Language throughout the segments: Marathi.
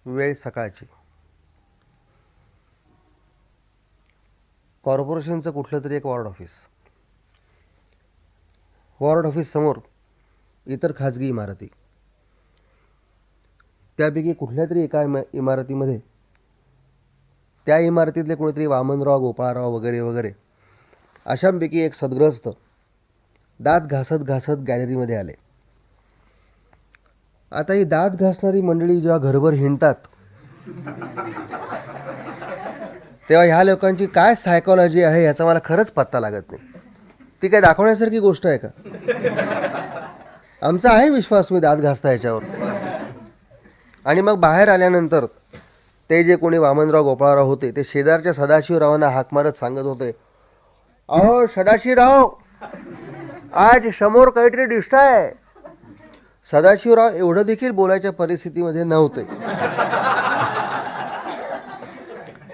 वेळ सकाळची. कॉर्पोरेशनचं कुठलं तरी एक वॉर्ड ऑफिस. वॉर्ड ऑफिस समोर इतर खाजगी इमारती. त्यापैकी कुठल्या तरी एका इमारतीमध्ये त्या इमारतीतले कोणीतरी वामनराव, गोपाळराव वगैरे वगैरे अशांपैकी एक सद्ग्रस्त दात घासत घासत गॅलरीमध्ये आले. आता ही दात घासणारी मंडळी जेव्हा घरभर हिंडतात तेव्हा ह्या लोकांची काय सायकॉलॉजी आहे याचा मला खरंच पत्ता लागत नाही. ती काय दाखवण्यासारखी गोष्ट आहे का? आमचा आहे विश्वास, मी दात घासता याच्यावर. आणि मग बाहेर आल्यानंतर ते जे कोणी वामनराव, गोपाळराव होते ते शेजारच्या सदाशिवरावांना हाक मारत सांगत होते, अहो सदाशिवराव, आज समोर काहीतरी दिसतंय. सदाशिवराव एवढं देखील बोलायच्या परिस्थितीमध्ये नव्हते.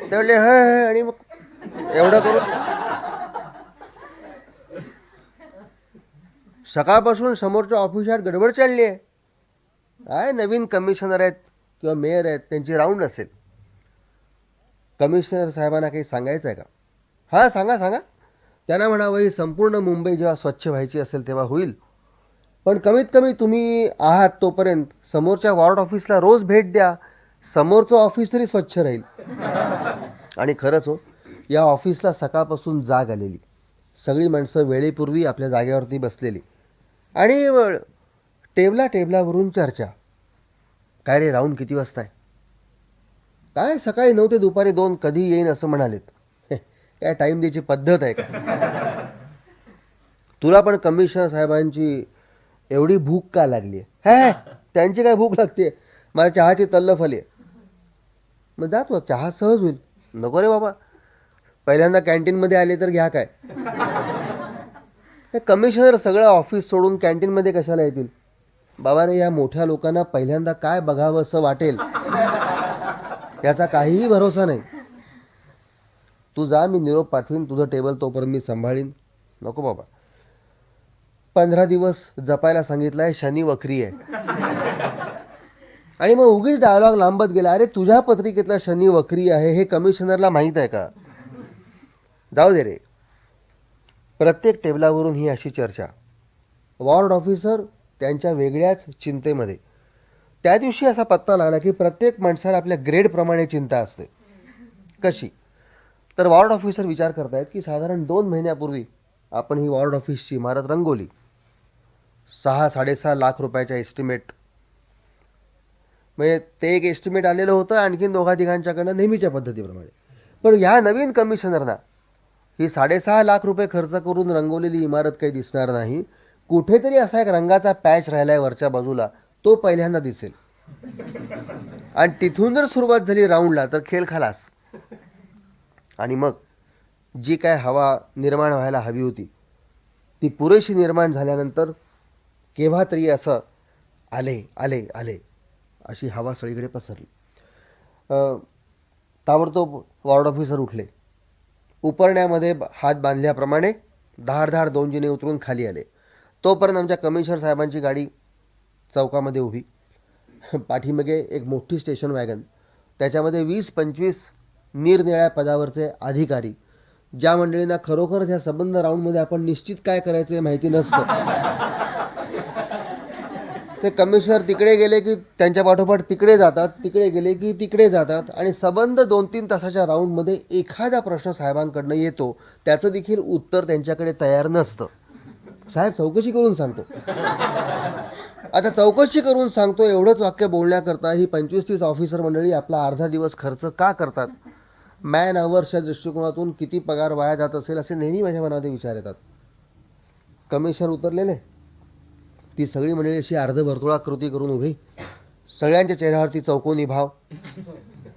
ते म्हणले हे, आणि मग एवढं करून सकाळपासून समोरच्या ऑफिसात गडबड चालली आहे. काय नवीन कमिशनर आहेत किंवा मेयर आहेत, त्यांची राऊंड असेल. कमिशनर साहेबांना काही सांगायचं आहे का? हां सांगा सांगा. त्यांना म्हणावं ही संपूर्ण मुंबई जेव्हा स्वच्छ व्हायची असेल तेव्हा होईल, पण कमीत कमी तुम्ही आहात तोपर्यंत समोरच्या वॉर्ड ऑफिसला रोज भेट द्या, समोरचं ऑफिस तरी स्वच्छ राहील. आणि खरंच हो, या ऑफिसला सकाळपासून जाग आलेली. सगळी माणसं वेळेपूर्वी आपल्या जागेवरती बसलेली आणि टेबलावरून चर्चा. काय रे राऊंड किती वाजता आहे? काय सकाळी 9 ते दुपारी 2 कधी येईन असं म्हणालेत. काय टाईम द्यायची पद्धत आहे का? तुला पण कमिशनर साहेबांची एवढी भूक का लागली आहे? त्यांची काय भूक लागते? मला चहाची तल्लफ आली. मग जातो, चहा सहज होईल. नको रे बाबा, पहिल्यांदा कॅन्टीनमध्ये आले तर घ्या. काय कमिशनर सगळं ऑफिस सोडून कॅन्टीनमध्ये कशाला येतील? बाबा रे, या मोठ्या लोकांना पहिल्यांदा काय बघावं असं वाटेल याचा काहीही भरोसा नाही. तू जा, मी निरोप पाठवीन, तुझं टेबल तोपर्यंत मी सांभाळीन. नको बाबा, 15 दिवस जपायला सांगितलंय, शनी वक्री आहे. आणि मग उगीच डायलॉग लांबत गेला. अरे तुझ्या पत्रिकेतला शनी वक्री आहे हे कमिशनरला माहीत आहे का? जाऊ दे रे. प्रत्येक टेबलावरून ही अशी चर्चा. वॉर्ड ऑफिसर त्यांच्या वेगळ्याच चिंतेमध्ये. त्या दिवशी असा पत्ता लागला की प्रत्येक माणसाला आपल्या ग्रेडप्रमाणे चिंता असते. कशी? तर वॉर्ड ऑफिसर विचार करतायत की साधारण 2 महिन्यापूर्वी आपण ही वॉर्ड ऑफिसची इमारत रंगवली. 6-6.5 लाख रुपयाच्या एस्टिमेट, म्हणजे ते एक एस्टिमेट आलेलं होतं आणखीन 2-3च्याकडनं नेहमीच्या पद्धतीप्रमाणे. पण ह्या नवीन कमिशनरना ही 6.5 लाख रुपये खर्च करून रंगवलेली इमारत काही दिसणार नाही. कुठेतरी असा एक रंगाचा पॅच राहिलाय वरच्या बाजूला, तो पहिल्यांदा दिसेल. आणि तिथून जर सुरुवात झाली राऊंडला तर खेळ खलास. आणि मग जी काय हवा निर्माण व्हायला हवी होती ती पुरेशी निर्माण झाल्यानंतर केव्हा तरी असं आले आले आले अशी हवा सगळीकडे पसरली. ताबडतोब वॉर्ड ऑफिसर उठले. उपरण्यामध्ये हात बांधल्याप्रमाणे धाड 2 जिने उतरून खाली आले. तोपर्यंत आमच्या कमिशनर साहेबांची गाडी चौकामध्ये उभी. पाठीमागे एक मोठी स्टेशन वॅगन, त्याच्यामध्ये 20-25 निरनिळ्या पदावरचे अधिकारी, ज्या मंडळींना खरोखर ह्या संबंध राऊंडमध्ये आपण निश्चित काय करायचं हे माहिती नसतं. ते कमिशनर तिकडे गेले की त्यांच्या पाठोपाठ तिकडे जातात, तिकडे गेले की तिकडे जातात, आणि संबंध 2-3 तासाच्या राऊंडमध्ये एखादा प्रश्न साहेबांकडनं येतो, त्याचं देखील उत्तर त्यांच्याकडे तयार नसतं. साहेब चौकशी करून सांगतो. आता चौकशी करून सांगतो एवढंच वाक्य बोलण्याकरता ही 25-30 ऑफिसर मंडळी आपला अर्धा दिवस खर्च का करतात? मॅन अवर्सच्या दृष्टिकोनातून किती पगार वाया जात असेल असे नेहमी माझ्या मनात विचार येतात. कमिशनर उतरलेले, ती सगळी मंडळी अशी अर्धवर्तुळाकृती करून उभी, सगळ्यांच्या चेहऱ्यावरती चौकोनी भाव.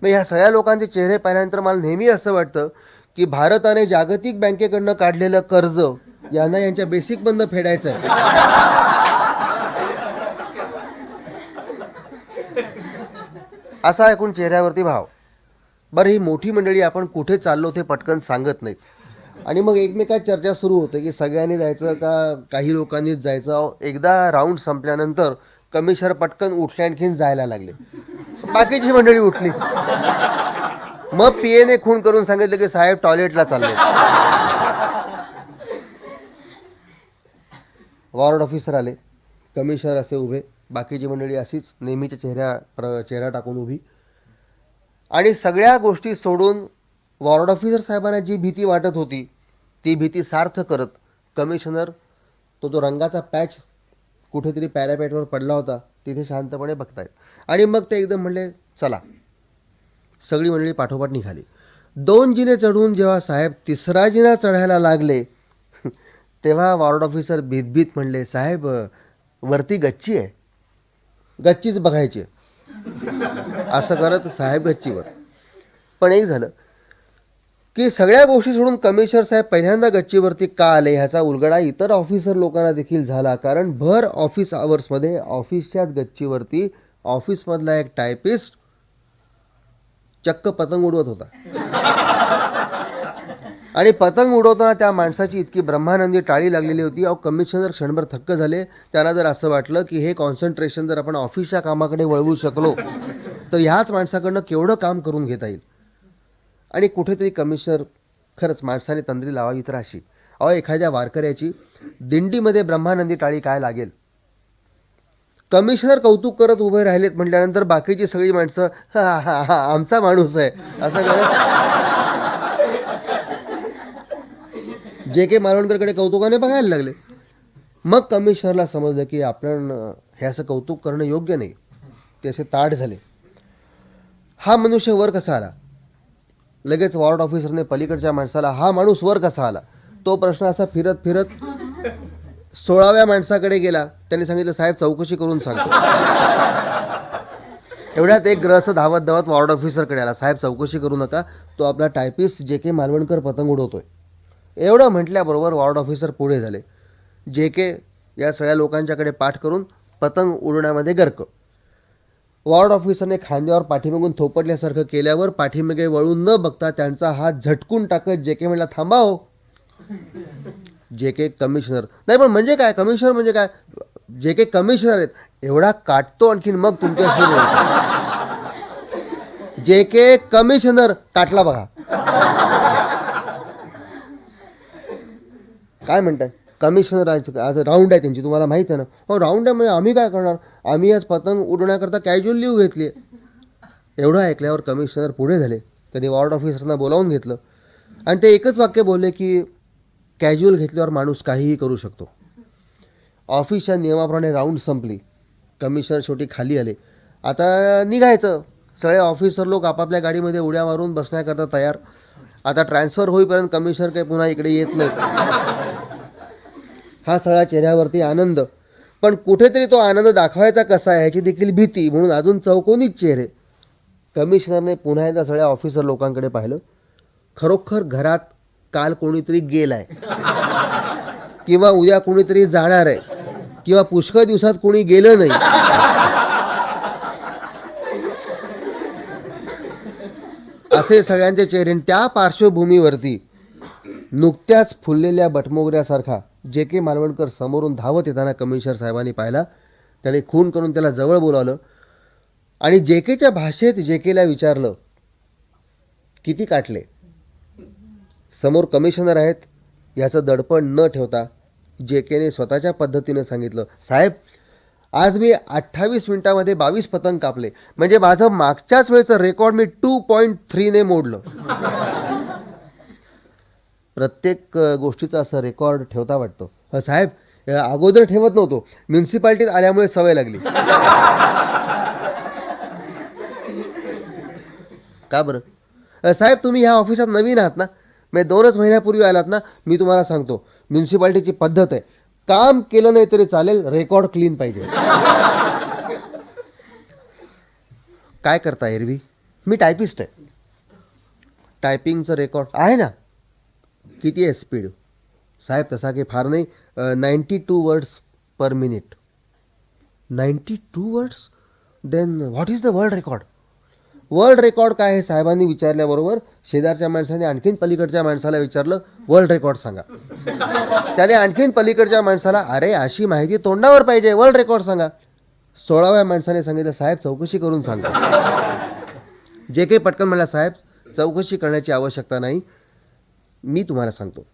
मग ह्या सगळ्या लोकांचे चेहरे पाहिल्यानंतर मला नेहमी असं वाटतं की भारताने जागतिक बँकेकडनं काढलेलं कर्ज यांना यांच्या बेसिक बंद फेडायचं आहे. असा ऐकून चेहऱ्यावरती भाव. बरं, ही मोठी मंडळी आपण कुठे चाललो ते पटकन सांगत नाहीत. आणि मग एकमेकात चर्चा सुरू होते की सगळ्यांनी जायचं का काही लोकांनीच जायचं. एकदा राऊंड संपल्यानंतर कमिशनर पटकन उठले आणखीन जायला लागले. बाकीची मंडळी उठली. मग पीएने खून करून सांगितलं की साहेब टॉयलेटला चालले. वॉर्ड ऑफिसर आले, कमिशनर असे उभे, बाकीची मंडळी अशीच नेहमीच्या चेहरा टाकून उभी. आणि सगळ्या गोष्टी सोडून वॉर्ड ऑफिसर साहेबांना जी भीती वाटत होती ती भीती सार्थ करत कमिशनर तो रंगाचा पॅच कुठेतरी पॅरापेटवर पडला होता तिथे शांतपणे बघतायत. आणि मग ते एकदम म्हणले चला. सगळी मंडळी पाठोपाठ निघाली. 2 जिने चढून जेव्हा साहेब 3रा जिना चढायला लागले तेव्हा वॉर्ड ऑफिसर भीतभीत म्हणले, साहेब वरती गच्ची आहे, गच्चीच बघायची. असं करत साहेब गच्चीवर. पण एक झालं की सगळ्या गोष्टी सोडून कमिशनर साहेब पहिल्यांदा गच्चीवरती का आले ह्याचा उलगडा इतर ऑफिसर लोकांना देखील झाला. कारण भर ऑफिस आवर्समध्ये ऑफिसच्याच गच्चीवरती ऑफिसमधला एक टायपिस्ट चक्क पतंग उडवत होता. आणि पतंग उडवताना त्या माणसाची इतकी ब्रह्मानंदी टाळी लागलेली होती. अहो कमिशनर क्षणभर थक्क झाले. त्यांना जर असं वाटलं की हे कॉन्सन्ट्रेशन जर आपण ऑफिसच्या कामाकडे वळवू शकलो तर ह्याच माणसाकडनं केवढं काम करून घेता येईल. आणि कुठेतरी कमिशनर खरंच माणसाने तंद्री लावावी तर अशी. अहो एखाद्या वारकऱ्याची दिंडीमध्ये ब्रह्मानंदी टाळी काय लागेल. कमिशनर कौतुक करत उभे राहिलेत म्हटल्यानंतर बाकीची सगळी माणसं हा हा हा आमचा माणूस आहे असं करत जे के मालवणकरकडे कौतुकाने बघायला लागले. मग कमिशनरला समजलं की आपण हे असं कौतुक करणं योग्य नाही. ते असे ताठ झाले. हा मनुष्य वर कसा आला. लगेच वॉर्ड ऑफिसरने पलीकडच्या माणसाला हा माणूस वर कसा आला तो प्रश्न असा फिरत फिरत 16व्या माणसाकडे गेला. त्यांनी सांगितलं साहेब चौकशी करून सांगतो. एवढ्यात एक ग्रहस्थ धावत धावत वॉर्ड ऑफिसरकडे आला. साहेब चौकशी करू नका, तो आपला टायपिस्ट जे के मालवणकर पतंग उडवतोय. एवढं म्हटल्याबरोबर वॉर्ड ऑफिसर पुढे झाले. जे के या सगळ्या लोकांच्याकडे पाठ करून पतंग उडवण्यामध्ये गर्क. वॉर्ड ऑफिसरने खांद्यावर पाठीमागून थोपटल्यासारखं केल्यावर पाठीमागे वळून न बघता त्यांचा हात झटकून टाकत जे के म्हणला थांबा हो. जे के कमिशनर नाही पण म्हणजे काय कमिशनर म्हणजे काय जे के कमिशनर आहेत एवढा काटतो आणखीन मग तुमच्याशी जे के कमिशनर काटला बघा. काय म्हणताय कमिशनर आज राऊंड आहे त्यांची तुम्हाला माहिती आहे ना. हो राऊंड आहे म्हणजे आम्ही काय करणार, आम्ही आज पतंग उडवण्याकरता कॅज्युअल लीव घेतली. एवढं ऐकल्यावर कमिशनर पुढे झाले. त्यांनी वॉर्ड ऑफिसरना बोलावून घेतलं आणि ते एकच वाक्य बोलले की कॅज्युअल घेतल्यावर माणूस काहीही करू शकतो. ऑफिसच्या नियमाप्रमाणे राऊंड संपली. कमिशनर शेवटी खाली आले. आता निघायचं. सगळे ऑफिसर लोक आपापल्या गाडीमध्ये उड्या मारून बसण्याकरता तयार. आता ट्रान्सफर होईपर्यंत कमिशनर काही पुन्हा इकडे येत नाही. हा सगळा चेहऱ्यावरती आनंद. पण कुठेतरी तो आनंद दाखवायचा कसा आहे ह्याची देखील भीती म्हणून अजून चौकोनीच चेहरे. कमिशनरने पुन्हा एकदा सगळ्या ऑफिसर लोकांकडे पाहिलं. खरोखर घरात काल कोणीतरी गेलाय किंवा उद्या कोणीतरी जाणार आहे किंवा पुष्कळ दिवसात कोणी गेलं नाही असे सगळ्यांचे चेहरे. त्या पार्श्वभूमीवरती नुकत्याच फुललेल्या बटमोगऱ्यासारखा जे के मालवणकर समोरून धावत येताना कमिशनर साहेबांनी पाहिला. त्याने खून करून त्याला जवळ बोलावलं आणि जे केच्या भाषेत जे केला विचारलं किती काटले. समोर कमिशनर आहेत याचं दडपण न ठेवता जे केने स्वतःच्या पद्धतीनं सांगितलं साहेब आज मी 28 मिनिटामध्ये 22 पतंग कापले म्हणजे माझं मागच्याच वेळचं रेकॉर्ड मी 2.3 ने मोडलं. प्रत्येक गोष्टीचं असं रेकॉर्ड ठेवता वाटतं. साहेब अगोदर ठेवत नव्हतो म्युन्सिपाल्टीत आल्यामुळे सवय लागली. का बरं साहेब तुम्ही ह्या ऑफिसात नवीन आहात ना मी 2च महिन्यापूर्वी आलात ना. मी तुम्हाला सांगतो म्युन्सिपाल्टीची पद्धत आहे काम केलं नाही तरी चालेल रेकॉर्ड क्लीन पाहिजे. काय करता एरवी मी टायपिस्ट आहे. टायपिंगचं रेकॉर्ड आहे ना. किती आहे स्पीड साहेब तसा काही फार नाही 92 words per minute. 92 words then what is the world record. World record काय आहे साहेबांनी विचारल्याबरोबर शेजारच्या माणसाने आणखीन पलीकडच्या माणसाला विचारलं वर्ल्ड रेकॉर्ड सांगा. त्याने आणखीन पलीकडच्या माणसाला अरे अशी माहिती तोंडावर पाहिजे वर्ल्ड रेकॉर्ड सांगा. 16व्या माणसाने सांगितलं, साहेब चौकशी करून सांगा. जे काही पटकन म्हणला, साहेब चौकशी करण्याची आवश्यकता नाही, मी तुम्हाला सांगतो.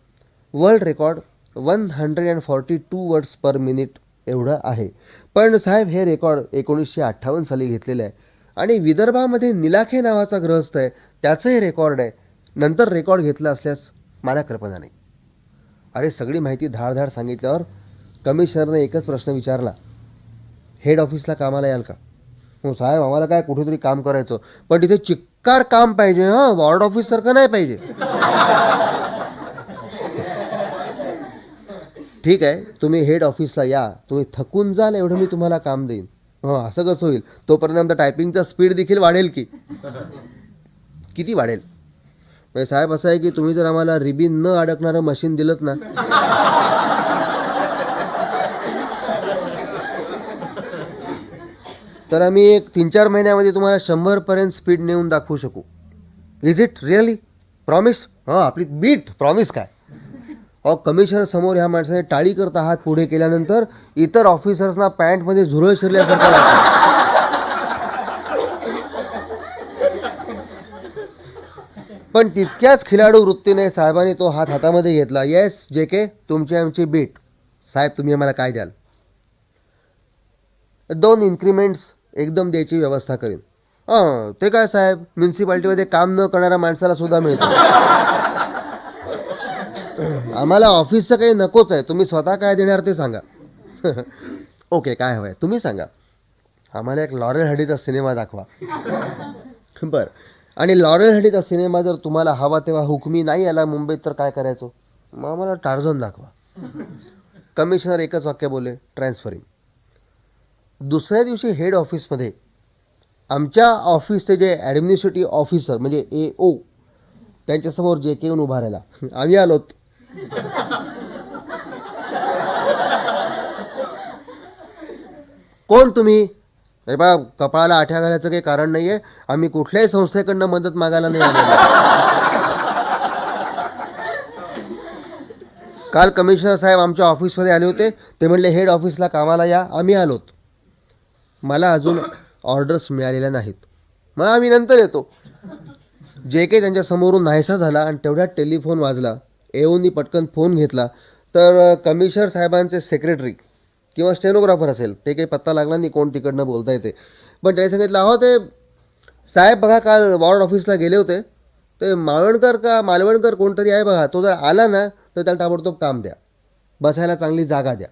World record 142 words per minute एवढं आहे. पण साहेब हे रेकॉर्ड 1958 साली घेतलेलं आहे आणि विदर्भामध्ये निलाखे नावाचा ग्रहस्थ आहे, त्याचं हे रेकॉर्ड आहे. नंतर रेकॉर्ड घेतला असल्यास मला कल्पना नाही. अरे सगळी माहिती धाडधाड सांगितल्यावर कमिशनरने एकच प्रश्न विचारला, हेड ऑफिसला कामाला याल का? हो साहेब, आम्हाला काय कुठेतरी काम करायचं, पण तिथे चिक्कार काम पाहिजे, हां, वॉर्ड ऑफिस सारखं नाही पाहिजे. ठीक आहे, तुम्ही हेड ऑफिसला या, तुम्ही थकून जाल एवढं मी तुम्हाला काम देईन. हां, असं कसं होईल? तोपर्यंत आमचा टायपिंगचा स्पीड देखील वाढेल की. किती वाढेल? म्हणजे साहेब असं आहे की तुम्ही जर आम्हाला रिबीन न अडकणारं मशीन दिलं ना, तर आम्ही एक 3-4 महिन्यामध्ये तुम्हाला 100पर्यंत स्पीड नेऊन दाखवू शकू. Is it really? प्रॉमिस? हां, आपली बीट प्रॉमिस काय? कमिशनर समोर ह्या माणसाने टाळी करता हात पुढे केल्यानंतर इतर ऑफिसर्सना पॅन्टमध्ये झुरळ शिरल्यासारखं वाटतं. पण तितक्याच खिलाडू वृत्तीने साहेबांनी तो हात हातामध्ये घेतला. येस जे के, तुमची आमची बीट. साहेब तुम्ही आम्हाला काय द्याल? 2 इन्क्रीमेंट्स एकदम द्यायची व्यवस्था करीन. ते काय साहेब, म्युन्सिपाल्टीमध्ये काम न करणाऱ्या माणसाला सुद्धा मिळतं. आम्हाला ऑफिसचं काही नकोच आहे, तुम्ही स्वतः काय देणार ते सांगा. ओके, काय हवं आहे तुम्ही सांगा. आम्हाला एक लॉरेल हडीचा सिनेमा दाखवा. बरं, आणि लॉरेल हडीचा सिनेमा जर तुम्हाला हवा तेव्हा हुकमी नाही आला मुंबईत तर काय करायचं? मग आम्हाला टार्झन दाखवा. कमिशनर एकच वाक्य बोलले, ट्रान्सफरिंग. दुसऱ्या दिवशी हेड ऑफिसमध्ये आमच्या ऑफिसचे जे ॲडमिनिस्ट्रेटिव्ह ऑफिसर म्हणजे AO त्यांच्यासमोर जे के येऊन उभा राहिला. आम्ही आलोत. कोण तुम्ही? हे बा, कपाळाला आठ्या घालायचं काही कारण नाहीये, आम्ही कुठल्याही संस्थेकडनं मदत मागायला नाही आलेलो. काल कमिशनर साहेब आमच्या ऑफिसमध्ये आले होते, ते म्हणले हेड ऑफिसला कामाला या, आम्ही आलोत. मला अजून ऑर्डर्स मिळालेल्या नाहीत, मग आम्ही नंतर येतो. जे काही त्यांच्या समोरून नाहीसा झाला आणि तेवढ्यात टेलिफोन वाजला. एओनी पटकन फोन घेतला तर कमिशनर साहेबांचे सेक्रेटरी किंवा स्टेनोग्राफर असेल, ते काही पत्ता लागला नाही कोण तिकडनं बोलता येते. पण त्याने सांगितलं, अहो ते साहेब बघा काल वॉर्ड ऑफिसला गेले होते, ते मालवणकर कोणतरी आहे बघा, तो जर आला ना तर त्याला ताबडतोब काम द्या, बसायला चांगली जागा द्या.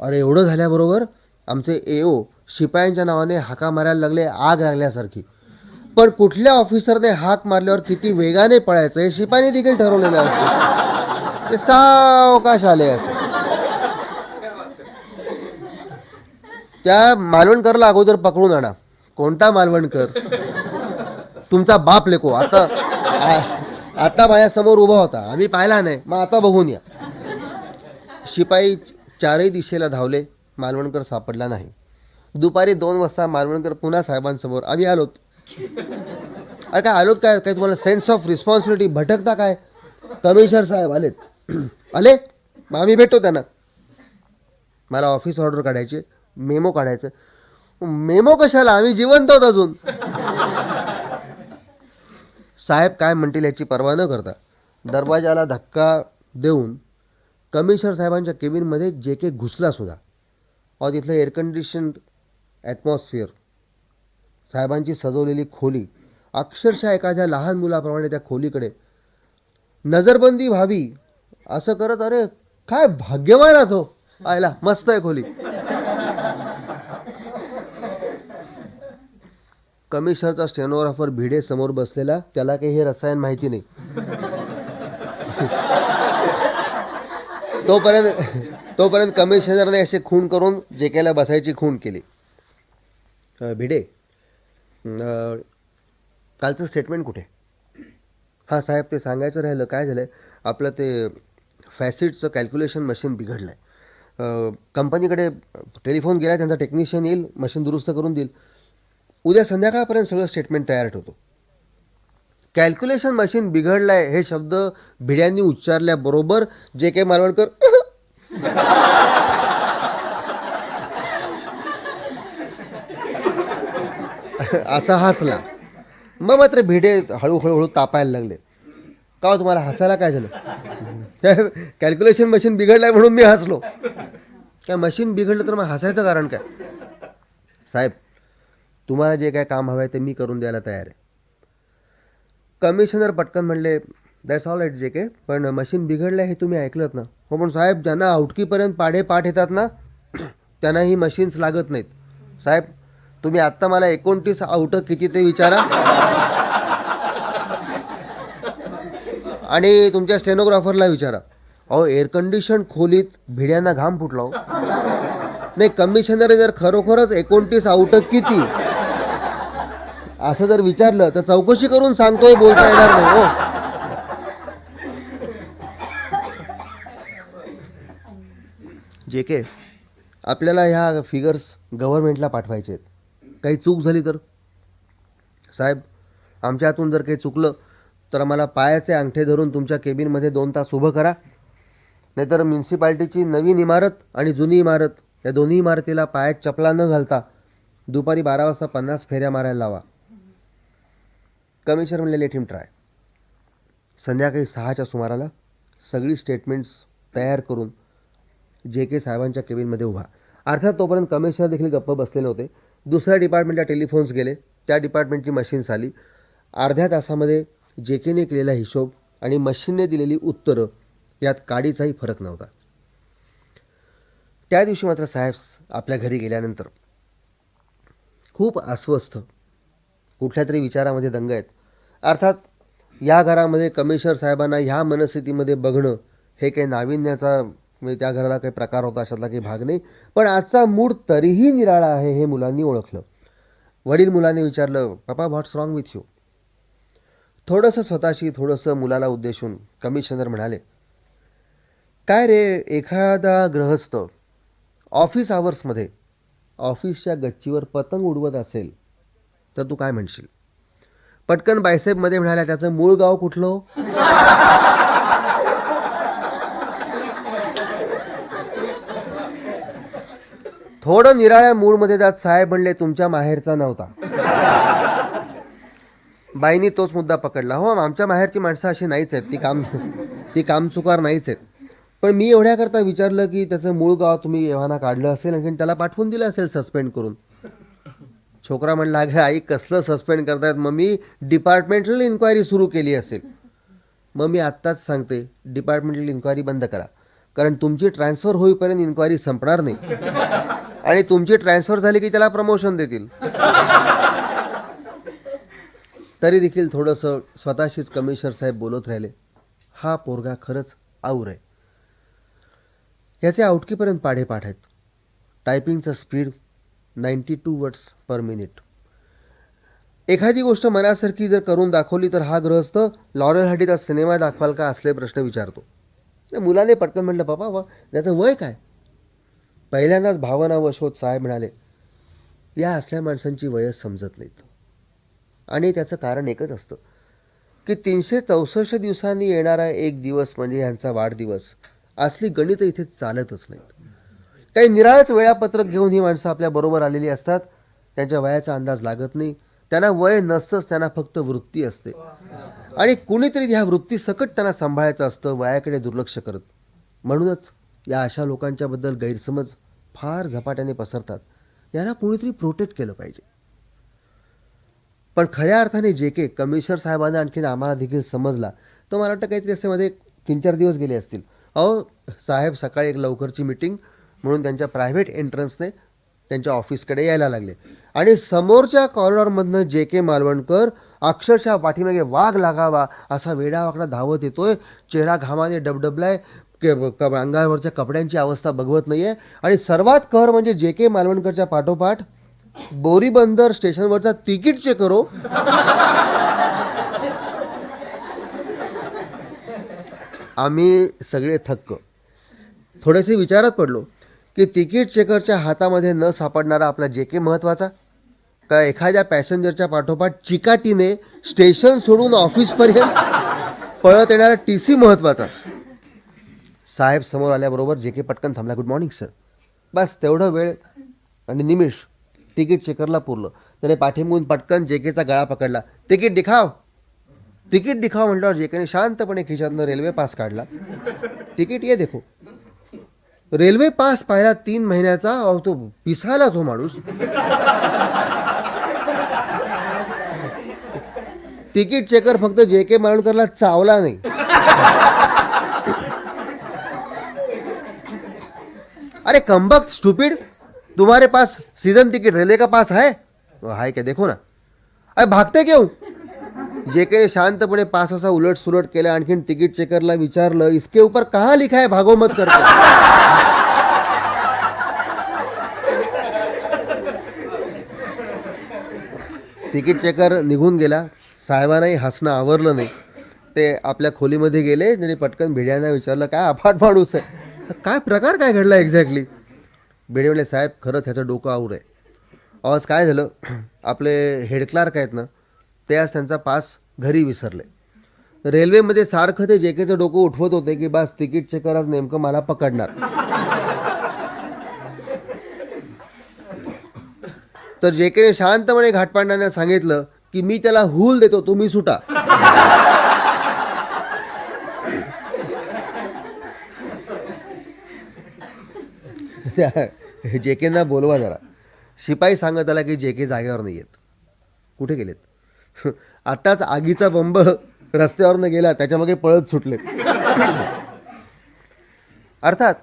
अरे एवढं झाल्याबरोबर आमचे AO शिपायांच्या नावाने हाका मारायला लागले, आग लागल्यासारखी. पण कुठल्या ऑफिसरने हाक मारल्यावर किती वेगाने पळायचं हे शिपायांनी देखील ठरवलेलं असतं. ते सावकाश आले असं. त्या मालवणकरला अगोदर पकडून आणा. कोणता मालवणकर? तुमचा बाप लेको. आता माझ्यासमोर उभा होता, आम्ही पाहिला नाही, मग आता बघून या. शिपाई चारही दिशेला धावले, मालवणकर सापडला नाही. दुपारी 2 वाजता मालवणकर पुन्हा साहेबांसमोर, आम्ही आलोत. अरे काय आलोत काय? काय तुम्हाला सेन्स ऑफ रिस्पॉन्सिबिलिटी भटकता काय? कमिशनर साहेब आलेत. आले, मग आम्ही भेटतो त्यांना. मला ऑफिस ऑर्डर काढायचे, मेमो काढायचं. मेमो कशाला? आम्ही जिवंत आहोत अजून. साहेब काय म्हणतील याची पर्वा न करता दरवाजाला धक्का देऊन कमिशनर साहेबांच्या केबिनमध्ये जे के घुसला सुद्धा. और तिथलं एअर कंडिशन ॲटमॉस्फिअर, साहेबांची सजवलेली खोली, अक्षरशः एखाद्या लहान मुलाप्रमाणे त्या खोलीकडे नजरबंदी व्हावी असं करत, अरे काय भाग्यवान तो, आयला मस्त आहे खोली. कमिशनरचा स्टेनोग्राफर भिडे समोर बसलेला, त्याला काही हे रसायन माहिती नाही. तोपर्यंत कमिशनरने असे खून करून जे केला बसायची खून केली. भिडे, कालचं स्टेटमेंट कुठे? हां साहेब, ते सांगायचं राहिलं. काय झालं आहे, आपलं ते फॅसिडचं कॅल्क्युलेशन मशीन बिघडलं आहे. कंपनीकडे टेलिफोन गेला, त्यांचा टेक्निशियन येईल, मशीन दुरुस्त करून देईल. उद्या संध्याकाळपर्यंत सगळं स्टेटमेंट तयार ठेवतो. कॅल्क्युलेशन मशीन बिघडलं आहे हे शब्द भिड्यांनी उच्चारल्याबरोबर जे के मालवणकर असा हसला. मग मात्र भिडे हळूहळू तापायला लागले. का हो, तुम्हाला हसायला काय झालं? कॅल्क्युलेशन मशीन बिघडलाय म्हणून मी हसलो. काय मशीन बिघडलं तर मग हसायचं कारण काय? साहेब, तुम्हाला जे काय काम हवं आहे ते मी करून द्यायला तयार आहे. कमिशनर पटकन म्हणले, दॅट्स ऑल राईट जे के, पण मशीन बिघडलं हे तुम्ही ऐकलंत ना? हो, पण साहेब, ज्यांना आउटकीपर्यंत पाढे पाठ येतात ना त्यांना ही मशीन्स लागत नाहीत. साहेब, तुम्ही आत्ता मला 29 आउट किती ते विचारा आणि तुमच्या स्टेनोग्राफरला विचारा. अहो, एअर कंडिशन खोलीत भिड्यांना घाम फुटला हो. नाही, कमिशनर जर खरोखरच 29 आउट किती असं जर विचारलं तर चौकशी करून सांगतोय बोलता येणार नाही हो. जे के, आपल्याला ह्या फिगर्स गव्हर्नमेंटला पाठवायचे आहेत. काही चूक झाली तर? साहेब, आमच्या हातून जर काही चुकलं तर आम्हाला पायाचे अंगठे धरून तुमच्या केबिनमध्ये 2 तास उभं करा, नाहीतर म्युन्सिपाल्टीची नवीन इमारत आणि जुनी इमारत या दोन्ही इमारतीला पायात चपला न घालता दुपारी 12 वाजता 50 फेऱ्या मारायला लावा. कमिशनर म्हणले, लेट हिम ट्राय. संध्याकाळी 6च्या सुमाराला सगळी स्टेटमेंट्स तयार करून जे के साहेबांच्या केबिनमध्ये उभा. अर्थात तोपर्यंत कमिशनर देखील गप्प बसलेले होते. दुसऱ्या डिपार्टमेंटला टेलिफोन्स गेले, त्या डिपार्टमेंटची मशीन्स आली. अर्ध्या तासामध्ये जे केने केलेला हिशोब आणि मशीनने दिलेली उत्तरं यात काडीचाही फरक नव्हता. त्या दिवशी मात्र साहेब आपल्या घरी गेल्यानंतर खूप अस्वस्थ, कुठल्या तरी विचारामध्ये दंग आहेत. अर्थात या घरामध्ये कमिशनर साहेबांना ह्या मनस्थितीमध्ये बघणं हे काही नाविन्याचा, म्हणजे त्या घराला काही प्रकार होता अशातला काही भाग नाही. पण आजचा मूड तरीही निराळा आहे हे मुलांनी ओळखलं. वडील मुलाने विचारलं, पप्पा, व्हॉट्स रॉंग विथ यू? थोडंसं स्वतःशी, थोडंसं मुलाला उद्देशून कमिशनर म्हणाले, काय रे, एखादा गृहस्थ ऑफिस आवर्समध्ये ऑफिसच्या गच्चीवर पतंग उडवत असेल तर तू काय म्हणशील? पटकन बायसेपमध्ये म्हणाल्या, त्याचं मूळ गाव कुठलं? थोडं निराळ्या मूडमध्ये त्यात साहेब म्हणले, तुमच्या माहेरचा नव्हता. बाईनी तोच मुद्दा पकडला. हो, आमच्या माहेरची माणसं अशी नाहीच आहेत, ती कामचुकार नाहीच आहेत. पण मी एवढ्याकरता विचारलं की त्याचं मूळ गाव तुम्ही एव्हाना काढलं असेल आणि त्याला पाठवून दिलं असेल सस्पेंड करून. छोकरा म्हणला, अगं आई, कसलं सस्पेंड करतायत? मग मी डिपार्टमेंटल इन्क्वायरी सुरू केली असेल. मग मी आत्ताच सांगते, डिपार्टमेंटल इन्क्वायरी बंद करा, कारण तुमची ट्रान्सफर होईपर्यंत इन्क्वायरी संपणार नाही आणि तुमची ट्रान्सफर झाली की त्याला प्रमोशन देतील. तरी देखील थोडंसं स्वतःशीच कमिशनर साहेब बोलत राहिले, हा पोरगा खरंच आऊर आहे. याचे आउटकीपर्यंत पाढे पाठ आहेत. टायपिंगचं स्पीड 92 वर्ड्स पर मिनिट. एखादी गोष्ट मनासारखी जर करून दाखवली तर हा गृहस्थ लॉरेल हार्डीचा सिनेमा दाखवाल का असले प्रश्न विचारतो. मुलाने पटकन म्हटलं, बाबा, त्याचं वय काय? पहिल्यांदाच भावनावश होत साहेब म्हणाले, या असल्या माणसांची वयच समजत नाहीत. आणि त्याचं कारण एकच असतं की 364 दिवसांनी येणारा एक दिवस म्हणजे ह्यांचा वाढदिवस. असली गणित इथे चालतच नाहीत. काही निराळच वेळापत्रक घेऊन ही माणसं आपल्या बरोबर आलेली असतात. त्यांच्या वयाचा अंदाज लागत नाही. त्यांना वय नसतंच, त्यांना फक्त वृत्ती असते आणि कुणीतरी ह्या वृत्ती सकट त्यांना सांभाळायचं असतं, वयाकडे दुर्लक्ष करत. म्हणूनच या अशा लोकांच्याबद्दल गैरसमज फार झपाट्याने पसरतात. यांना कुणीतरी प्रोटेक्ट केलं पाहिजे. पण खऱ्या अर्थाने जे के कमिशनर साहेबांना आणखीन आम्हाला देखील समजला तर मला वाटतं काहीतरी असे मध्ये 3-4 दिवस गेले असतील. अहो साहेब सकाळी एक लवकरची मीटिंग म्हणून त्यांच्या प्रायव्हेट एंट्रन्सने त्यांच्या ऑफिसकडे यायला लागले आणि समोरच्या कॉरिडॉरमधनं जे के मालवणकर अक्षरशः पाठीमागे वाघ लागावा असा वेडावाकडा धावत येतोय. चेहरा घामाने डबडबलाय, अंगावरच्या कपड्यांची अवस्था बघवत नाहीये आणि सर्वात कहर म्हणजे जे के मालवणकरच्या पाठोपाठ बोरीबंदर स्टेशनवरचा तिकीट चेक करो. आम्ही सगळे थक्क. थोडेसे विचारात पडलो की तिकीट चेकरच्या हातामध्ये न सापडणारा आपला जे के महत्त्वाचा का एखाद्या पॅसेंजरच्या पाठोपाठ चिकाटीने स्टेशन सोडून ऑफिसपर्यंत पळत येणारा TC महत्त्वाचा. साहेब समोर आल्याबरोबर जे के पटकन थांबला. Good morning sir. बस तेवढं वेळ आणि निमिष तिकीट चेकरला पुरलं. त्याने पाठीमागून पटकन जेकेचा गळा पकडला. तिकीट दिखाव, तिकीट दिखाव म्हटल्यावर जेकेने शांतपणे खिशातनं रेल्वे पास काढला. तिकीट ये देखो. रेल्वे पास पाहिला 3 महिन्याचा. अहो तो पिसायलाच हो माणूस. तिकीट चेकर फक्त जेके माळुणकरला चावला नाही. अरे कमबख्त स्टूपिड, तुम्हारे पास सीजन टिकट रेलवे का पास है? हाय क्या, देखो ना. अरे भागते क्यों? जेके शांतपणे पास असा उलट सुलट केला. आणखीन तिकीट चेकरला विचारलं, इसके ऊपर कहाँ लिखा है भागो मत करके? तिकीट चेकर निघून गेला. साहेबांनाही हसणं आवरलं नाही. ते आपल्या खोलीमध्ये गेले. त्यांनी पटकन भिड्यांना विचारलं, काय अफाट माणूस आहे, काय प्रकार काय घडला एक्झॅक्टली? भिडे म्हणले, साहेब खरंच ह्याचं डोकं आऊर आहे. आज काय झालं, आपले हेड क्लार्क आहेत ना, ते आज त्यांचा पास घरी विसरले. रेल्वेमध्ये सारखं ते जेकेचं डोकं उठवत होते की बस तिकीट चेकर आज नेमकं मला पकडणार. तर जेकेने शांतपणे घाटपांड्यांना सांगितलं की मी त्याला हूल देतो, तुम्ही सुटा. जेकेंना बोलवा जरा. शिपाई सांगत आला की जेके जागेवर नाही येत. कुठे गेलेत? आताच आगीचा बंब रस्त्यावरनं गेला, त्याच्यामागे पळत सुटले. अर्थात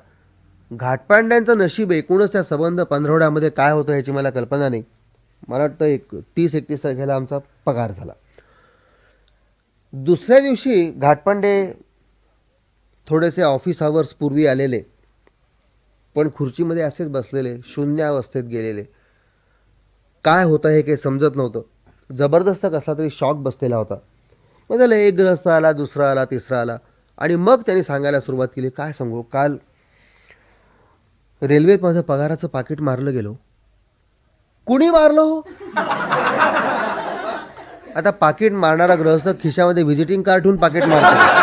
घाटपांड्यांचं नशीब एकूणच त्या संबंध पंधरवड्यामध्ये काय होतं याची मला कल्पना नाही. मला वाटतं 30-31 तारखेला आमचा पगार झाला. दुसऱ्या दिवशी घाटपांडे थोडेसे ऑफिस आवर्स पूर्वी आलेले, पण खुर्चीमध्ये असेच बसलेले, शून्य अवस्थेत गेलेले. काय होतं हे काही समजत नव्हतं. जबरदस्त कसला तरी शॉक बसलेला होता. मग झालं, एक ग्रस्त आला, दुसरा आला, तिसरा आला, आणि मग त्यांनी सांगायला सुरुवात केली, काय सांगू, काल रेल्वेत माझं पगाराचं पाकिट मारलं गेलो. कुणी मारलं हो? आता पाकिट मारणारा ग्रहस्थ खिशामध्ये व्हिजिटिंग कार्ड ठेवून पाकिट मारतो.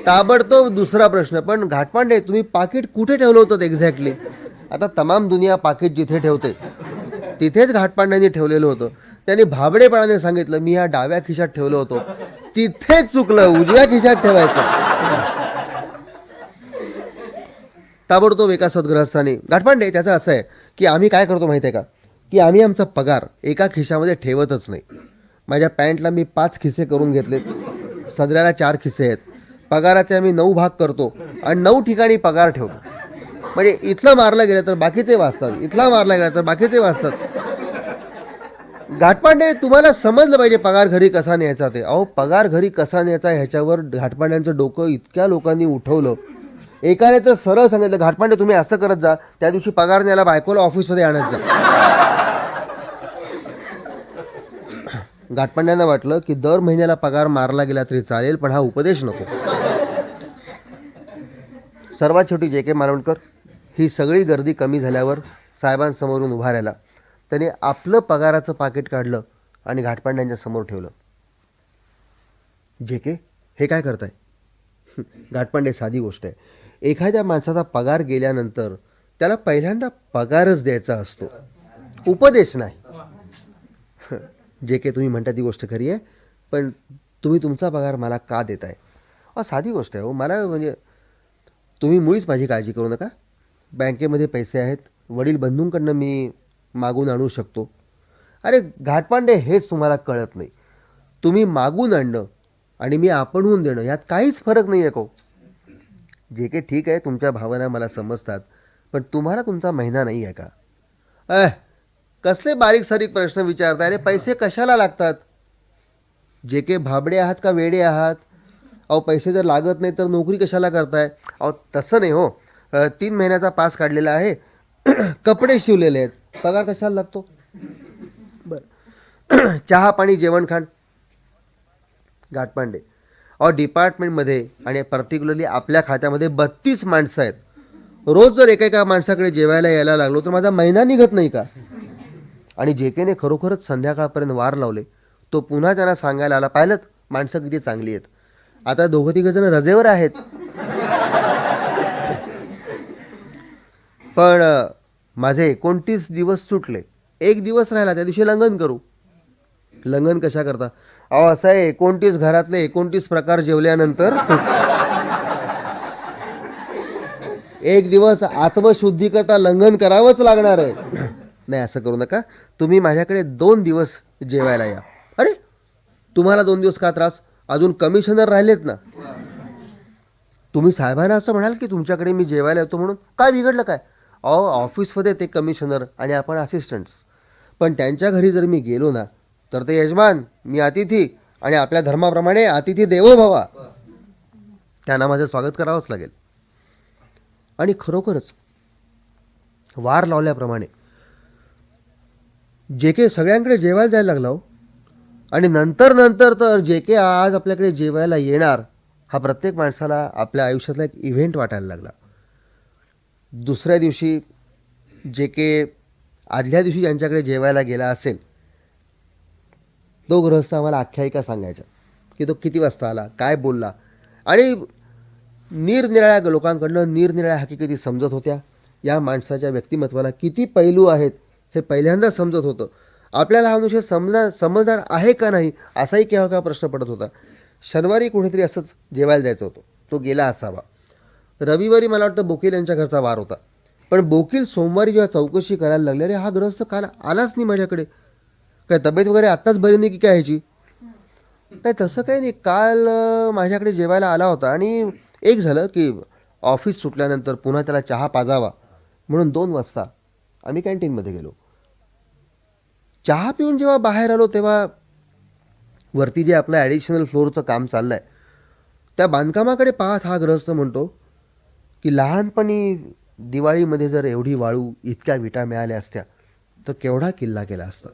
ताबडतोब दुसरा प्रश्न, पण घाटपांडे तुम्ही पाकिट कुठे ठेवलं होतं एक्झॅक्टली? आता तमाम दुनिया पाकिट जिथे ठेवते तिथेच घाटपांड्यांनी ठेवलेलं होतं. त्यांनी भाबडेपणाने सांगितलं, मी या डाव्या खिशात ठेवलं होतं. तिथेच चुकलं, उजव्या खिशात ठेवायचं. ताबडतोब एका सद्ग्रहस्थाने, घाटपांडे त्याचं असं आहे की आम्ही काय करतो माहिती आहे का, की आम्ही आमचा पगार एका खिशामध्ये ठेवतच नाही. माझ्या पॅन्टला मी 5 खिसे करून घेतलेत, सदऱ्याला 4 खिसे आहेत. पगाराचे आम्ही 9 भाग करतो आणि 9 ठिकाणी पगार ठेवतो. म्हणजे इथलं मारलं गेलं तर बाकीचे वाचतात, इथला मारला गेला तर बाकीचे वाचतात. घाटपांडे तुम्हाला समजलं पाहिजे पगार घरी कसा न्यायचा ते. अहो पगार घरी कसा न्यायचा ह्याच्यावर घाटपांड्यांचं डोकं इतक्या लोकांनी उठवलं. एकाने तर सरळ सांगितलं, घाटपांडे तुम्ही असं करत जा, त्या दिवशी पगार न्यायला बायकोला ऑफिसमध्ये आणत जा. घाटपांड्यांना वाटलं की दर महिन्याला पगार मारला गेला तरी चालेल, पण हा उपदेश नको. सर्वात शेवटी जेके मालवणकर ही सगळी गर्दी कमी झाल्यावर साहेबांसमोरून उभा राहिला. त्याने आपलं पगाराचं पाकिट काढलं आणि घाटपांड्यांच्या समोर ठेवलं. जेके हे काय करताय? घाटपांडे, साधी गोष्ट आहे. एखाद्या माणसाचा पगार गेल्यानंतर त्याला पहिल्यांदा पगारच द्यायचा असतो, उपदेश नाही. जेके तुम्ही म्हणता ती गोष्ट खरी आहे, पण तुम्ही तुमचा पगार मला का देताय? साधी गोष्ट आहे हो. मला म्हणजे तुम्ही मुळीच माझी काळजी करू नका. बँकेमध्ये पैसे आहेत, वडील बंधूंकडनं मी मागून आणू शकतो. अरे घाटपांडे, हेच तुम्हाला कळत नाही. तुम्ही मागून आणणं आणि मी आपणहून देणं यात काहीच फरक नाही आहे. जे काही ठीक आहे, तुमच्या भावना मला समजतात, पण तुम्हाला तुमचा महिना नाही आहे का? कसले बारीक सारीक प्रश्न विचारताय? अरे पैसे कशाला लागतात? जे काही भाबडे आहात का वेडे आहात? अहो पैसे जर लागत नाही तर नोकरी कशाला करताय? अहो तसं नाही हो. 3 महिन्याचा पास काढलेला आहे, कपडे शिवलेले आहेत, पगार कशाला लागतो? बरं, चहा पाणी जेवण खाण. घाटपांडे, अहो डिपार्टमेंटमध्ये आणि पर्टिक्युलरली आपल्या खात्यामध्ये 32 माणसं आहेत. रोज जर एका माणसाकडे जेवायला यायला लागलो तर माझा महिना निघत नाही का? आणि जेकेने खरोखरच संध्याकाळपर्यंत वार लावले. तो पुन्हा त्यांना सांगायला आला, पाहिलं माणसं किती चांगली आहेत. आता 2-3 जण रजेवर आहेत, पण माझे 29 दिवस सुटले, 1 दिवस राहिला, त्या दिवशी लंघन करू. लंघन कशा करता? अहो असं आहे, 29 घरातले 29 प्रकार जेवल्यानंतर 1 दिवस आत्मशुद्धी करता लंघन करावंच लागणार आहे. नाही, असं करू नका. तुम्ही माझ्याकडे 2 दिवस जेवायला या. अरे तुम्हाला 2 दिवस का त्रास? अजून कमिशनर राहिलेत ना. तुम्ही साहेबांना असं म्हणाल की तुमच्याकडे मी जेवायला येतो म्हणून. काय बिघडलं काय? अहो ऑफिसमध्ये ते कमिशनर आणि आपण असिस्टंट्स. पण त्यांच्या घरी जर मी गेलो ना, तर ते यजमान, मी अतिथी, आणि आपल्या धर्माप्रमाणे अतिथी देवो भवा, त्यांना माझं स्वागत करावंच लागेल. आणि खरोखरच वार लावल्याप्रमाणे जे के सगळ्यांकडे जेवायला जायला लागला हो. आणि नंतर तर जे के आज आपल्याकडे जेवायला येणार हा प्रत्येक माणसाला आपल्या आयुष्यातला एक इव्हेंट वाटायला लागला. दुसऱ्या दिवशी जे के आदल्या दिवशी ज्यांच्याकडे जेवायला गेला असेल, तो गृहस्थ आम्हाला आख्यायिका सांगायचा की तो किती वाजता आला, काय बोलला, आणि निरनिराळ्या लोकांकडनं निरनिराळ्या हकीकती समजत होत्या. या माणसाच्या व्यक्तिमत्वाला किती पैलू आहेत हे पहिल्यांदा समजत होतं. आपल्याला हा विषय समजदार आहे का नाही असाही केव्हा केव्हा प्रश्न पडत होता. शनिवारी कुठेतरी असंच जेवायला जायचं होतं, तो गेला असावा. रविवारी मला वाटतं बोकील यांच्या घरचा वार होता. पण बोकील सोमवारी जेव्हा चौकशी करायला लागले, अरे हा गृहस्थ काल आलाच नाही माझ्याकडे, काय तब्येत वगैरे आत्ताच बरी नाही की काय ह्याची? नाही, तसं काही नाही, काल माझ्याकडे जेवायला आला होता. आणि एक झालं की ऑफिस सुटल्यानंतर पुन्हा त्याला चहा पाजावा म्हणून 2 वाजता आम्ही कॅन्टीनमध्ये गेलो. चहा पिऊन जेव्हा बाहेर आलो तेव्हा वरती जे आपलं ॲडिशनल फ्लोअरचं काम चाललं आहे त्या बांधकामाकडे पाहत हा गृहस्थ म्हणतो की लहानपणी दिवाळीमध्ये जर एवढी वाळू, इतक्या विटा मिळाल्या असत्या तर केवढा किल्ला केला असता.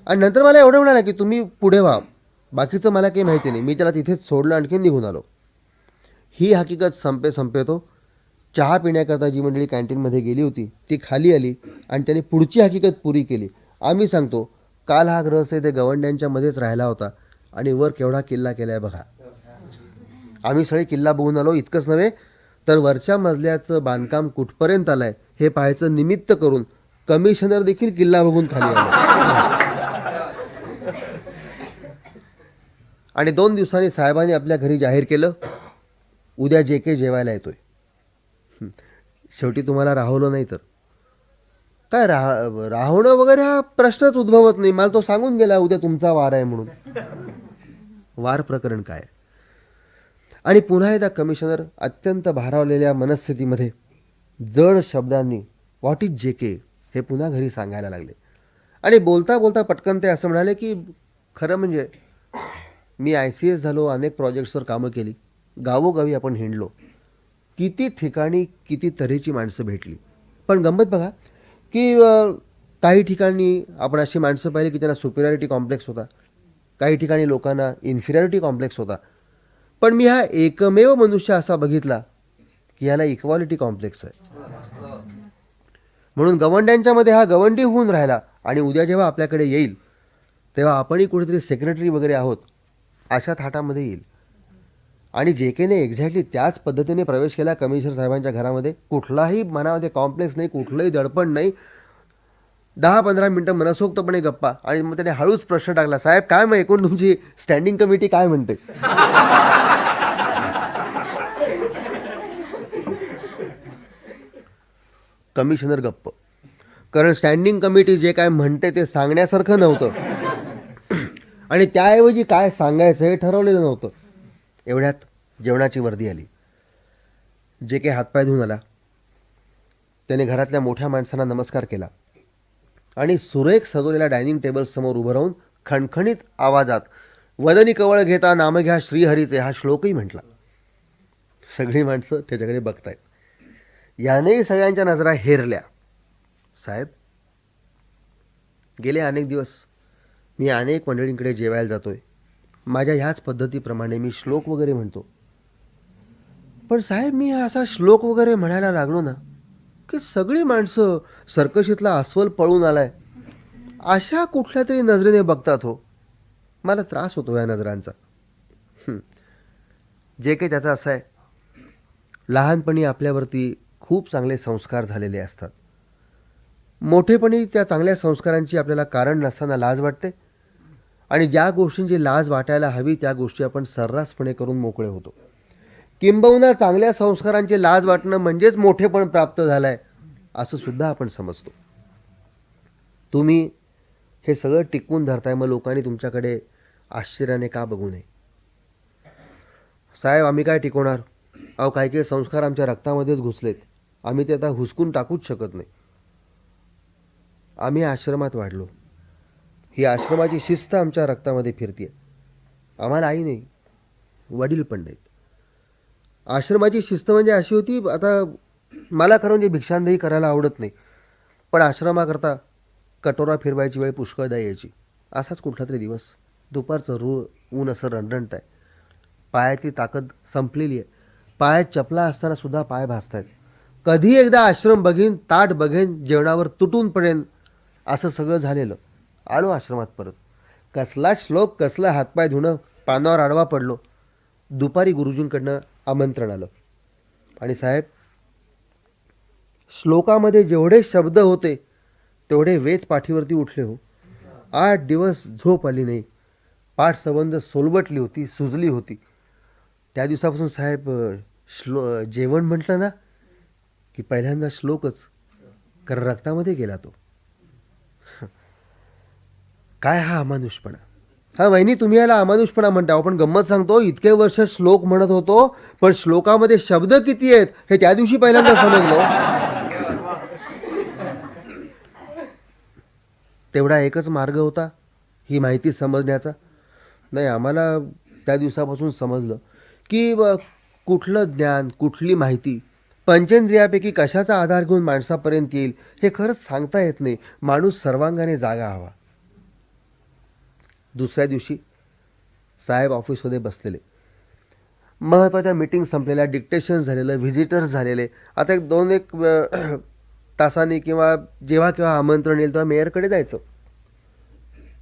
आणि नंतर मला एवढं म्हणाला की तुम्ही पुढे व्हा, बाकीचं मला काही माहिती नाही. मी त्याला तिथेच सोडलं, आणखीन निघून आलो. ही हकीकत संपेतो चहा पिण्याकरता जी मंडळी कॅन्टीनमध्ये गेली होती ती खाली आली आणि त्याने पुढची हकीकत पुरी केली. आम्ही सांगतो काल हा गृहस्थ ते गवंड्यांच्या मध्येच राहिला होता आणि वर केवढा किल्ला केलाय बघा. आम्ही सगळे किल्ला बघून आलो. इतकंच नव्हे तर वरच्या मजल्याचं बांधकाम कुठपर्यंत आलंय हे पाहायचं निमित्त करून कमिशनर देखील किल्ला बघून खाली आला. आणि 2 दिवसांनी साहेबांनी आपल्या घरी जाहीर केलं, उद्या जे के जेवायला येतोय. शेवटी तुम्हाला राहवलं नाही तर काय, राहवणं वगैरे हा प्रश्नच उद्भवत नाही. मला तो सांगून गेला उद्या तुमचा वार आहे म्हणून. वार प्रकरण काय? आणि पुन्हा एकदा कमिशनर अत्यंत भारावलेल्या मनस्थितीमध्ये जड शब्दांनी व्हॉट इज जे के हे पुन्हा घरी सांगायला लागले. आणि बोलता बोलता पटकन ते असं म्हणाले की खरं म्हणजे मी ICS झालो, अनेक प्रोजेक्ट्सवर कामं केली, गावोगावी आपण हिंडलो, किती ठिकाणी किती तऱ्हेची माणसं भेटली. पण गंमत बघा की काही ठिकाणी आपण अशी माणसं पाहिली की त्यांना सुपिरियरिटी कॉम्प्लेक्स होता, काही ठिकाणी लोकांना इन्फिरियरिटी कॉम्प्लेक्स होता. पण मी हा एकमेव मनुष्य असा बघितला की याला इक्वालिटी कॉम्प्लेक्स आहे. म्हणून गवंड्यांच्यामध्ये हा गवंडी होऊन राहिला आणि उद्या जेव्हा आपल्याकडे येईल तेव्हा आपणही कुठेतरी सेक्रेटरी वगैरे आहोत अशा थाटामध्ये येईल. आणि जे केने एक्झॅक्टली त्याच पद्धतीने प्रवेश केला कमिशनर साहेबांच्या घरामध्ये. कुठलाही मनामध्ये कॉम्प्लेक्स नाही, कुठलंही दडपण नाही. 10-15 मिनटं मनसोक्तपणे गप्पा. आणि मग त्याने हळूच प्रश्न टाकला, साहेब काय मग एकूण तुमची स्टँडिंग कमिटी काय म्हणते? कमिशनर गप्प, कारण स्टँडिंग कमिटी जे काय म्हणते ते सांगण्यासारखं नव्हतं आणि त्याऐवजी काय सांगायचं हे ठरवलेलं नव्हतं. एवढ्यात जेवणाची वर्दी आली. जे के हातपाय धुवून आला. त्याने घरातल्या मोठ्या माणसांना नमस्कार केला आणि सुरेख सजवलेल्या डायनिंग टेबलसमोर उभं राहून खणखणीत आवाजात वदनी कवळ घेता नाम घ्या श्रीहरीचे हा श्लोकही म्हटला. सगळी माणसं त्याच्याकडे बघतायत. यानेही सगळ्यांच्या नजरा हेरल्या. साहेब, गेले अनेक दिवस मी अनेक मंडळींकडे जेवायला जातोय. माझ्या ह्याच पद्धतीप्रमाणे मी श्लोक वगैरे म्हणतो. पण साहेब, मी असा श्लोक वगैरे म्हणायला लागलो ना की सगळी माणसं सर्कशीतला अस्वल पळून आलाय अशा कुठल्या तरी नजरेने बघतात हो. मला त्रास होतो या नजरांचा. जे काही त्याचं असं आहे, लहानपणी आपल्यावरती खूप चांगले संस्कार झालेले असतात मोठेपणी त्या चांगल्या संस्कारांची आपल्याला कारण नसताना लाज वाटते आणि ज्या गोष्टींची लाज वाटायला हवी त्या गोष्टी आपण सर्रासपणे करून मोकळे होतो. किंबहुना चांगल्या संस्कारांची लाज वाटणं म्हणजेच मोठेपण प्राप्त झालं आहे असं सुद्धा आपण समजतो. तुम्ही हे सगळं टिकवून धरताय, मग लोकांनी तुमच्याकडे आश्चर्याने का बघू नये? साहेब आम्ही काय टिकवणार? अहो काही काही संस्कार आमच्या रक्तामध्येच घुसलेत, आम्ही ते आता हुसकून टाकूच शकत नाही. आम्ही आश्रमात वाढलो, ही आश्रमाची शिस्त आमच्या रक्तामध्ये फिरते. आम्हाला आई नाही, वडील पण नाहीत. आश्रमाची शिस्त म्हणजे अशी होती, आता मला खरं म्हणजे भिक्षांदेही करायला आवडत नाही, पण आश्रमाकरता कटोरा फिरवायची वेळ पुष्कळदा यायची. असाच कुठला तरी दिवस, दुपारचं ऊन असं रणरणत आहे, पायातली ताकद संपलेली आहे, पायात चपला असताना सुद्धा पाय भासत आहेत. कधी एकदा आश्रम बघीन, ताट बघेन, जेवणावर तुटून पडेन असं सगळं झालेलं. आलो आश्रमात परत, कसला श्लोक, कसला हातपाय धुणं, पानावर आडवा पडलो. दुपारी गुरुजींकडनं आमंत्रण आलं आणि साहेब श्लोकामध्ये जेवढे शब्द होते तेवढे वेद पाठीवरती उठले हो. 8 दिवस झोप आली नाही, पाठ संबंध सोलवटली होती, सुजली होती. त्या दिवसापासून साहेब जेवण म्हटलं ना की पहिल्यांदा श्लोकच, कारण रक्तामध्ये गेला तो. काय हा अमानुषपणा! हा वहिनी तुम्ही याला अमानुषपणा म्हणता, आपण गंमत सांगतो. इतके वर्ष श्लोक म्हणत होतो, पण श्लोकामध्ये शब्द किती आहेत हे त्या दिवशी पहिल्यांदा समजलो. तेवढा एकच मार्ग होता ही माहिती समजण्याचा. नाही, आम्हाला त्या दिवसापासून समजलं की कुठलं ज्ञान, कुठली माहिती पंचेंद्रियापैकी कशाचा आधार घेऊन माणसापर्यंत येईल हे खरंच सांगता येत नाही. माणूस सर्वांगाने जागा हवा. दुसऱ्या दिवशी साहेब ऑफिसमध्ये बसलेले, महत्त्वाच्या मीटिंग संपलेल्या, डिक्टेशन झालेलं, व्हिजिटर्स झालेले. आता एक तासांनी किंवा जेव्हा केव्हा आमंत्रण येईल तेव्हा मेयरकडे जायचं.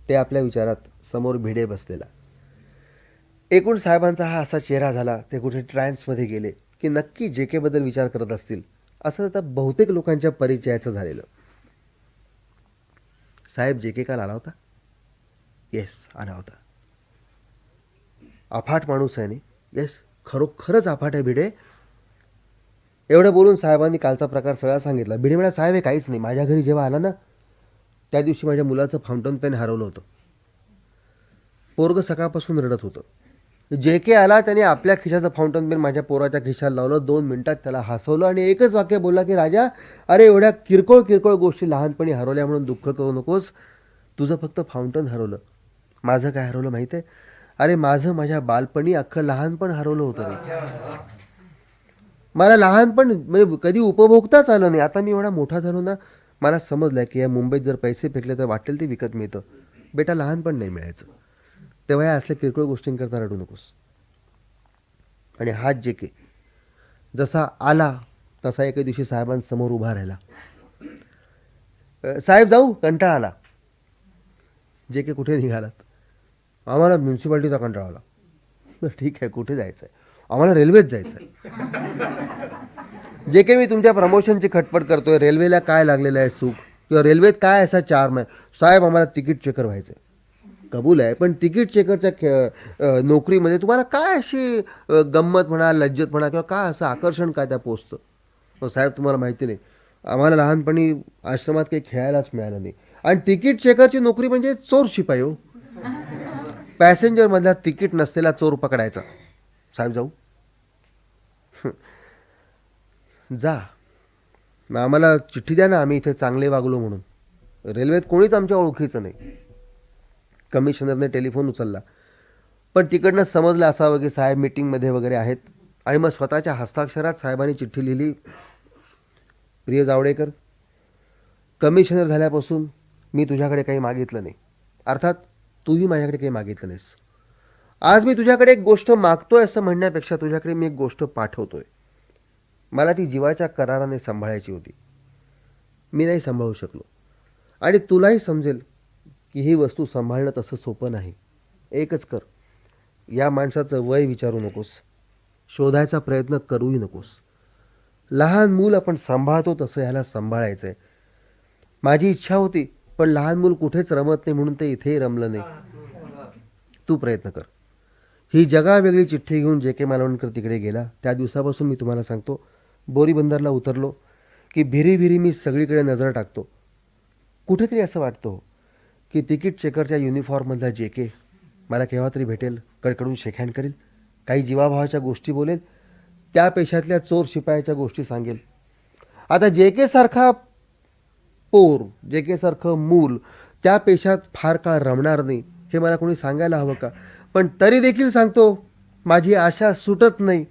ते आपल्या विचारात समोर भिडे बसलेला. एकूण साहेबांचा हा असा चेहरा झाला, ते कुठे ट्रान्समध्ये गेले की नक्की जे के बद्दल विचार करत असतील असं आता बहुतेक लोकांच्या परिचयाचं झालेलं. साहेब जे के काल आला होता? येस, आला होता. अफाट माणूस आहे नाही? येस, खरोखरच अफाट आहे भिडे. एवढं बोलून साहेबांनी कालचा प्रकार सगळा सांगितला. भिडे म्हणा, साहेब हे काहीच नाही, माझ्या घरी जेव्हा आला ना त्या दिवशी माझ्या मुलाचं फाउंटन पेन हरवलं होतं. पोरगं सकाळपासून रडत होतं. जे के आला, त्याने आपल्या खिशाचं फाउंटन पेन माझ्या पोराच्या खिशाला लावलं. 2 मिनिटात त्याला हसवलं आणि एकच वाक्य बोलला की राजा, अरे एवढ्या किरकोळ किरकोळ गोष्टी लहानपणी हरवल्या म्हणून दुःख करू नकोस. तुझं फक्त फाउंटन हरवलं, माझं काय हरवलं माहिती आहे? अरे माझं माझ्या बालपणी अख्खं लहानपण हरवलं होतं रे. मला लहानपण म्हणजे कधी उपभोगताच आलं नाही. आता मी एवढा मोठा झालो ना, मला समजलं की या मुंबईत जर पैसे फेकले तर वाटेल ते विकत मिळतं. बेटा लहानपण नाही मिळायचं. तेव्हा या असल्या किरकोळ गोष्टींकरता रडू नकोस. आणि हाच जे के जसा आला तसा एके दिवशी साहेबांसमोर उभा राहिला. साहेब जाऊ, कंटाळा आला. जे के कुठे निघालात? आम्हाला म्युन्सिपाल्टीचा कंटाळा आला. ठीक आहे, कुठे जायचं आहे? आम्हाला रेल्वेत जायचं आहे. जे के मी तुमच्या प्रमोशनची खटपट करतोय, रेल्वेला काय लागलेलं आहे सुख, किंवा रेल्वेत काय असा चार्म आहे? साहेब आम्हाला तिकीट चेकर व्हायचं आहे. कबूल आहे, पण तिकीट चेकरच्या नोकरीमध्ये तुम्हाला काय अशी गंमत म्हणा, लज्जत म्हणा, किंवा काय असं आकर्षण काय त्या पोस्टचं? साहेब तुम्हाला माहिती नाही, आम्हाला लहानपणी आश्रमात काही खेळायलाच मिळालं नाही. आणि तिकीट चेकरची नोकरी म्हणजे चोर शिपाई हो. पॅसेंजरमधला तिकीट नसलेला चोर पकडायचा. साहेब जाऊ? जा, आम्हाला चिठ्ठी द्या ना, आम्ही इथे चांगले वागलो म्हणून. रेल्वेत कोणीच आमच्या ओळखीचं नाही. कमिशनरने टेलिफोन उचलला, पण तिकडनं समजलं असावं की साहेब मीटिंगमध्ये वगैरे आहेत. आणि मग स्वतःच्या हस्ताक्षरात साहेबांनी चिठ्ठी लिहिली. प्रिय जावडेकर, कमिशनर झाल्यापासून मी तुझ्याकडे काही मागितलं नाही, अर्थात तूही माझ्याकडे काही मागितलं नाहीस. आज मी तुझ्याकडे एक गोष्ट मागतोय असं म्हणण्यापेक्षा तुझ्याकडे मी एक गोष्ट पाठवतोय. मला ती जीवाच्या कराराने सांभाळायची होती, मी नाही सांभाळू शकलो. आणि तुलाही समजेल की ही वस्तू सांभाळणं तसं सोपं नाही. एकच कर, या माणसाचं वय विचारू नकोस, शोधायचा प्रयत्न करूही नकोस. लहान मूल आपण सांभाळतो तसं ह्याला सांभाळायचं आहे. माझी इच्छा होती, पण लहान मूल कुठेच रमत नाही म्हणून ते इथेही रमलं नाही. तू प्रयत्न कर. ही जगावेगळी चिठ्ठी घेऊन जे के मालवणकर तिकडे गेला त्या दिवसापासून मी तुम्हाला सांगतो, बोरी बंदरला उतरलो की भिरी मी सगळीकडे नजर टाकतो. कुठेतरी असं वाटतं की तिकीट चेकरच्या युनिफॉर्ममधला जे के मला केव्हा तरी भेटेल, कडकडून शेकहँड करेल, काही जीवाभावाच्या गोष्टी बोलेल, त्या पेशातल्या चोर शिपायाच्या गोष्टी सांगेल. आता जे के सारखा पोर, जे के सारखं मूल त्या पेशात फार काळ रमणार नाही हे मला कोणी सांगायला हवं का? पण तरी देखील सांगतो, माझी आशा सुटत नाही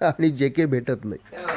आणि जे के भेटत नाही.